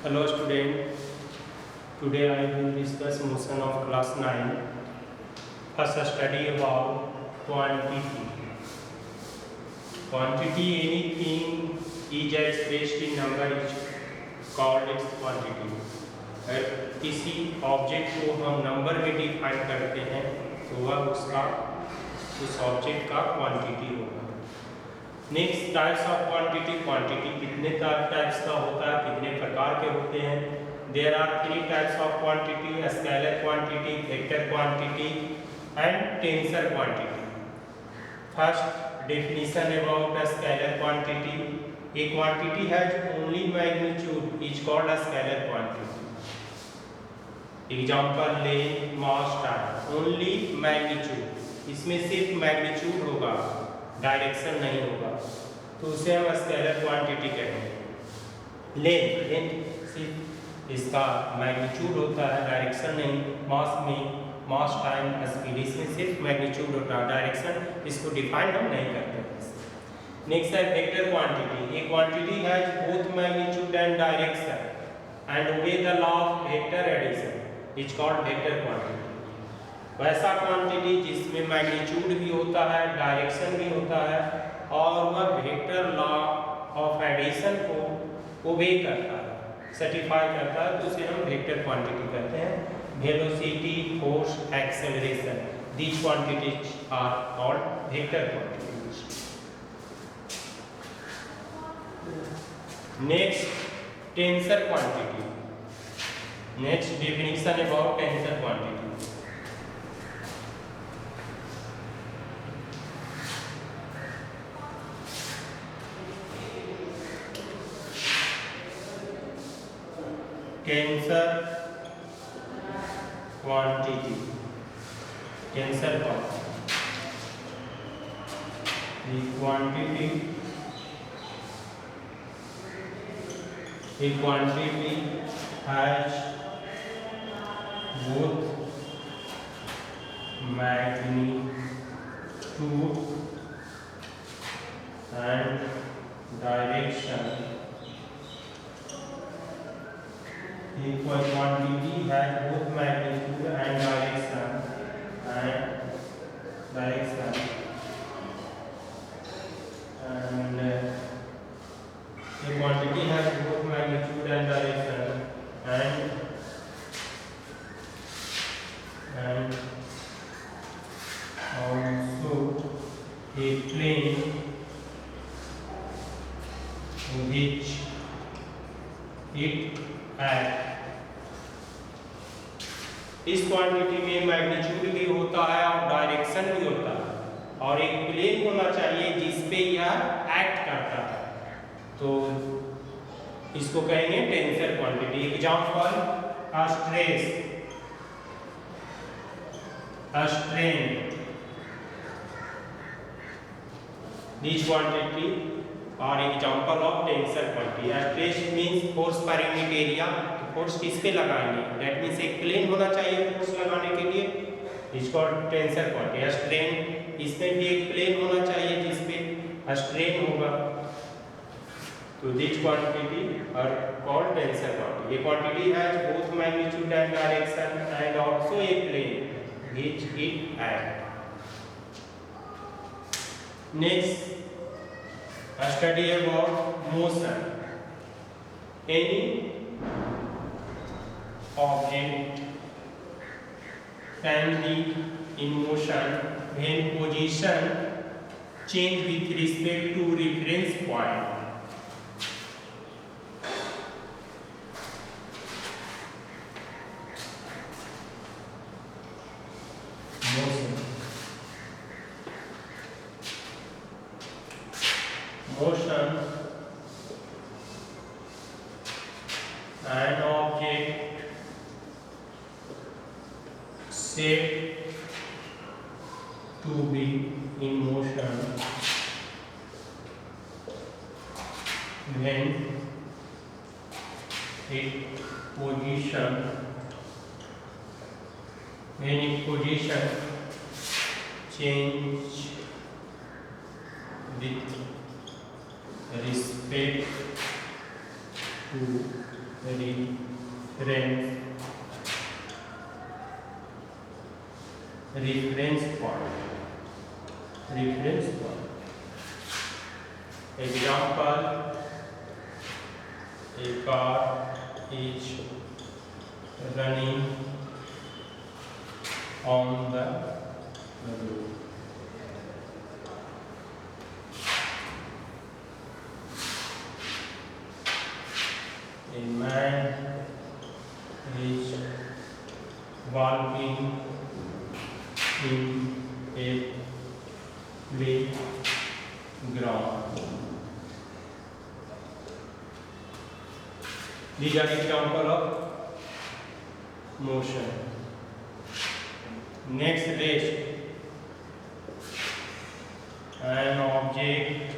Hello student, today I will discuss motion of class 9. First study about quantity. Quantity anything is expressed in number is called its quantity. अगर किसी object को हम number में define करते हैं तो वह उस ऑब्जेक्ट का क्वांटिटी होगा। Next types of quantity. Quantity कितने टाइप्स का होता है, कितने प्रकार के होते हैं? There are 3 types of quantity: scalar quantity, vector quantity and tensor quantity. First definition about a scalar quantity. A quantity has only magnitude is called a scalar quantity. Example ले मास टाइम, ओनली मैग्नीट्यूड, इसमें सिर्फ magnitude होगा, direction नहीं होगा, तो उसे हम scalar quantity कहेंगे। लेंथ सिर्फ इसका मैग्नीट्यूड होता है, डायरेक्शन नहीं। मास में मास टाइम स्पीड, इसमें सिर्फ मैग्नीट्यूड होता है, डायरेक्शन इसको डिफाइन हम नहीं करते। नेक्स्ट है vector quantity. A quantity has both magnitude and direction and obey the law of vector addition is called vector quantity. वैसा क्वांटिटी जिसमें मैग्नीट्यूड भी होता है, डायरेक्शन भी होता है और वह वेक्टर लॉ ऑफ एडिशन को ओबे करता है, सर्टिफाई करता है, तो उसे हम वेक्टर क्वांटिटी कहते हैं। Velocity, force, acceleration, these quantities are called vector quantities. Next tensor quantity. Next definition about tensor quantity. Tensor quantity. Tensor quantity. The quantity has both magnitude and direction. The quantity has both magnitude and direction and the quantity has both magnitude and direction and also a plane which it acts. इस quantity में magnitude भी होता है और direction भी होता है और एक प्लेन होना चाहिए जिस पे यह एक्ट करता है, तो इसको कहेंगे tensor quantity. Example stress, strain. These quantity are example of tensor quantity. Stress means force per unit area. Force किस पे लगाएंगे? That means एक प्लेन होना चाहिए फोर्स लगाने के लिए, इसको टेंसर क्वांटिटी। स्ट्रेन, इसमें भी एक प्लेन होना चाहिए जिस पे स्ट्रेन होगा, तो this quantity are called tensor quantity. ये quantity has both magnitude and direction and also a plane which it acts. Next, a study about motion. Any object can be in motion when position change with respect to reference point. Motion, an object said to be in motion when its position change with respect to reference point. Example, a car is running on the road. A man is walking in a playground. These are example of motion. Next, rest. An object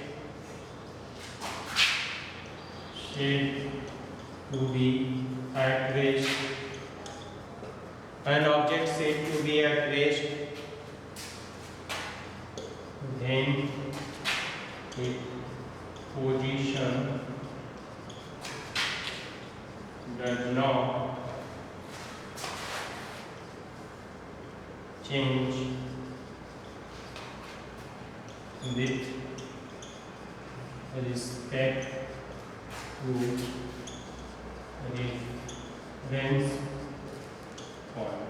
said to be at rest. An object said to be at rest, then its position does not change with respect to reference point.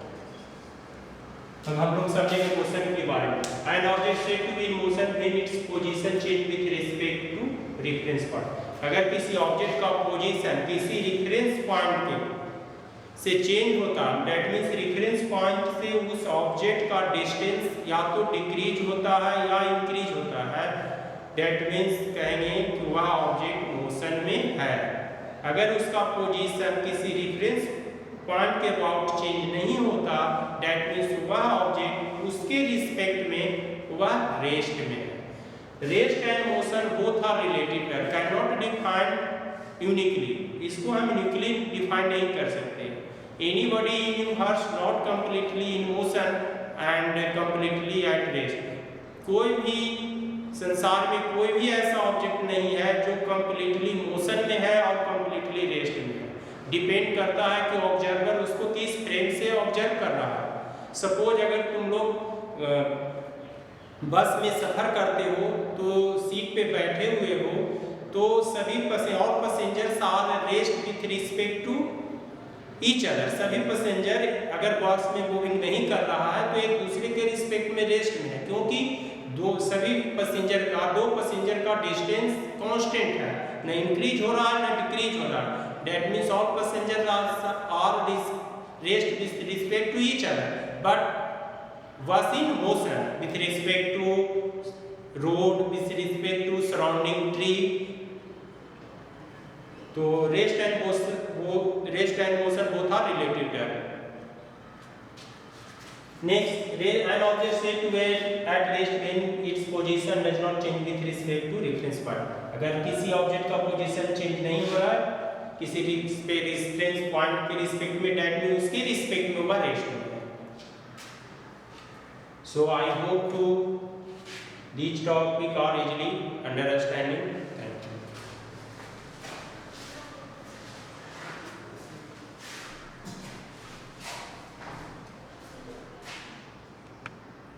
अब हम लोग समझेंगे motion के बारे में. An object said to be in motion when its position change with respect to reference point. अगर किसी object का पोजीशन किसी रेफरेंस पॉइंट के से चेंज होता, दैट मीन्स रेफरेंस पॉइंट से उस ऑब्जेक्ट का डिस्टेंस या तो डिक्रीज होता है या इंक्रीज होता है, दैट मीन्स कहेंगे कि वह ऑब्जेक्ट मोशन में है. अगर उसका पोजीशन किसी रेफरेंस पॉइंट के अबाउट चेंज नहीं होता, दैट मीन्स वह ऑब्जेक्ट उसके रिस्पेक्ट में वह रेस्ट में है. Rest and motion both are related, can not define uniquely. इसको हम यूनिकली डिफाइन नहीं कर सकते. Anybody in universe not completely in motion and completely at rest. कोई भी संसार में कोई भी ऐसा ऑब्जेक्ट नहीं है जो कंप्लीटली मोशन में है और कंप्लीटली रेस्ट में है. डिपेंड करता है कि ऑब्जर्वर उसको किस फ्रेम से ऑब्जर्व कर रहा है. सपोज अगर तुम लोग बस में सफ़र करते हो तो सीट पे बैठे हुए हो तो सभी passengers are rest with respect to each other. सभी पैसेंजर अगर बस में मूविंग नहीं कर रहा है तो एक दूसरे के रिस्पेक्ट में रेस्ट में है, क्योंकि दो पैसेंजर का डिस्टेंस कांस्टेंट है, न इंक्रीज हो रहा है न डिक्रीज हो रहा है. That means all passenger are rest with respect to each other, but was in motion with respect to road, with respect to surrounding tree. तो rest and motion both are related there. Next, an object said to be at rest when its position does not change with respect to reference point. अगर किसी object का position change नहीं हो रहा है किसी reference point के respect में, दैट मींस उसके रिस्पेक्ट में वह रेस्ट में. So I hope to these topic are easily understanding.